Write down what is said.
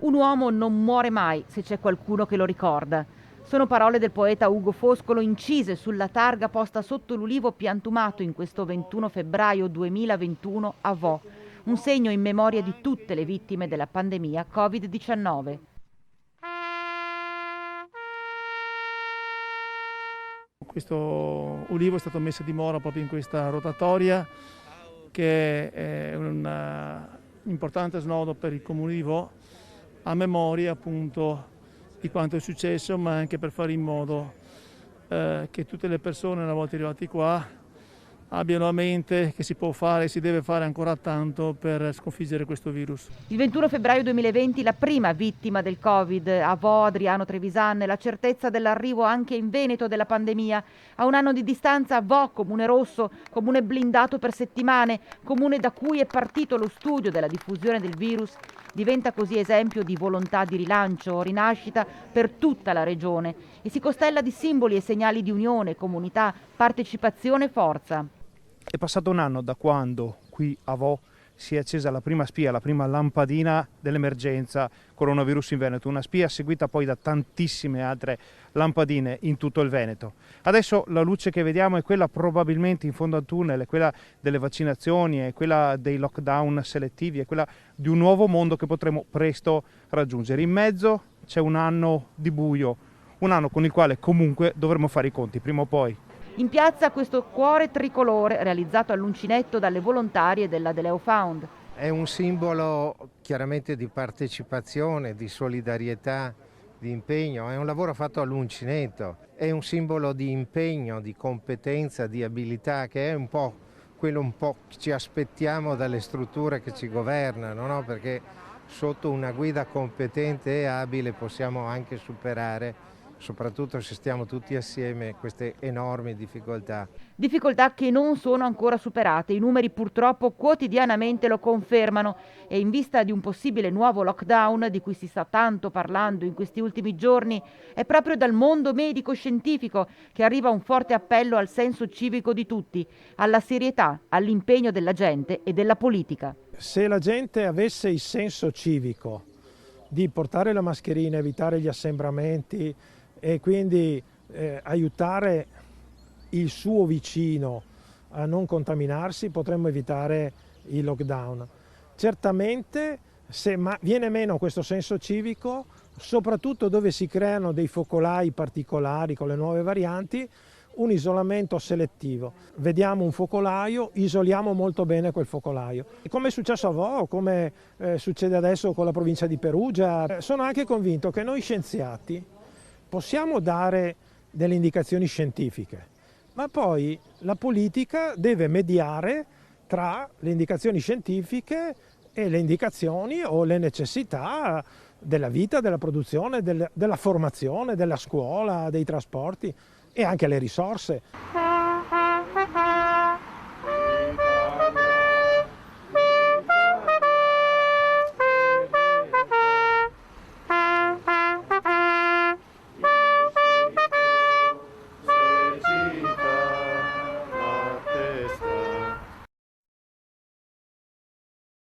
Un uomo non muore mai se c'è qualcuno che lo ricorda. Sono parole del poeta Ugo Foscolo incise sulla targa posta sotto l'ulivo piantumato in questo 21 febbraio 2021 a Vo, un segno in memoria di tutte le vittime della pandemia Covid-19. Questo ulivo è stato messo a dimora proprio in questa rotatoria, che è un importante snodo per il comune di Vo, a memoria appunto di quanto è successo, ma anche per fare in modo che tutte le persone, una volta arrivati qua, abbiano a mente che si può fare e si deve fare ancora tanto per sconfiggere questo virus. Il 21 febbraio 2020 la prima vittima del Covid a Vo, Adriano Trevisan, la certezza dell'arrivo anche in Veneto della pandemia. A un anno di distanza Vo, comune rosso, comune blindato per settimane, comune da cui è partito lo studio della diffusione del virus, diventa così esempio di volontà di rilancio, rinascita per tutta la regione e si costella di simboli e segnali di unione, comunità, partecipazione e forza. È passato un anno da quando qui a Vo si è accesa la prima spia, la prima lampadina dell'emergenza coronavirus in Veneto, una spia seguita poi da tantissime altre lampadine in tutto il Veneto. Adesso la luce che vediamo è quella probabilmente in fondo al tunnel, è quella delle vaccinazioni, è quella dei lockdown selettivi, è quella di un nuovo mondo che potremo presto raggiungere. In mezzo c'è un anno di buio, un anno con il quale comunque dovremo fare i conti prima o poi. In piazza questo cuore tricolore realizzato all'uncinetto dalle volontarie della De Leo Found. È un simbolo chiaramente di partecipazione, di solidarietà, di impegno, è un lavoro fatto all'uncinetto, è un simbolo di impegno, di competenza, di abilità, che è un po' quello che ci aspettiamo dalle strutture che ci governano, no? Perché sotto una guida competente e abile possiamo anche superare, soprattutto se stiamo tutti assieme, queste enormi difficoltà. Difficoltà che non sono ancora superate, i numeri purtroppo quotidianamente lo confermano e in vista di un possibile nuovo lockdown di cui si sta tanto parlando in questi ultimi giorni, è proprio dal mondo medico-scientifico che arriva un forte appello al senso civico di tutti, alla serietà, all'impegno della gente e della politica. Se la gente avesse il senso civico di portare la mascherina, evitare gli assembramenti, e quindi aiutare il suo vicino a non contaminarsi, potremmo evitare il lockdown. Certamente se viene meno questo senso civico, soprattutto dove si creano dei focolai particolari con le nuove varianti, un isolamento selettivo. Vediamo un focolaio, isoliamo molto bene quel focolaio. Come è successo a Vo, come succede adesso con la provincia di Perugia. Sono anche convinto che noi scienziati possiamo dare delle indicazioni scientifiche, ma poi la politica deve mediare tra le indicazioni scientifiche e le indicazioni o le necessità della vita, della produzione, della formazione, della scuola, dei trasporti e anche le risorse.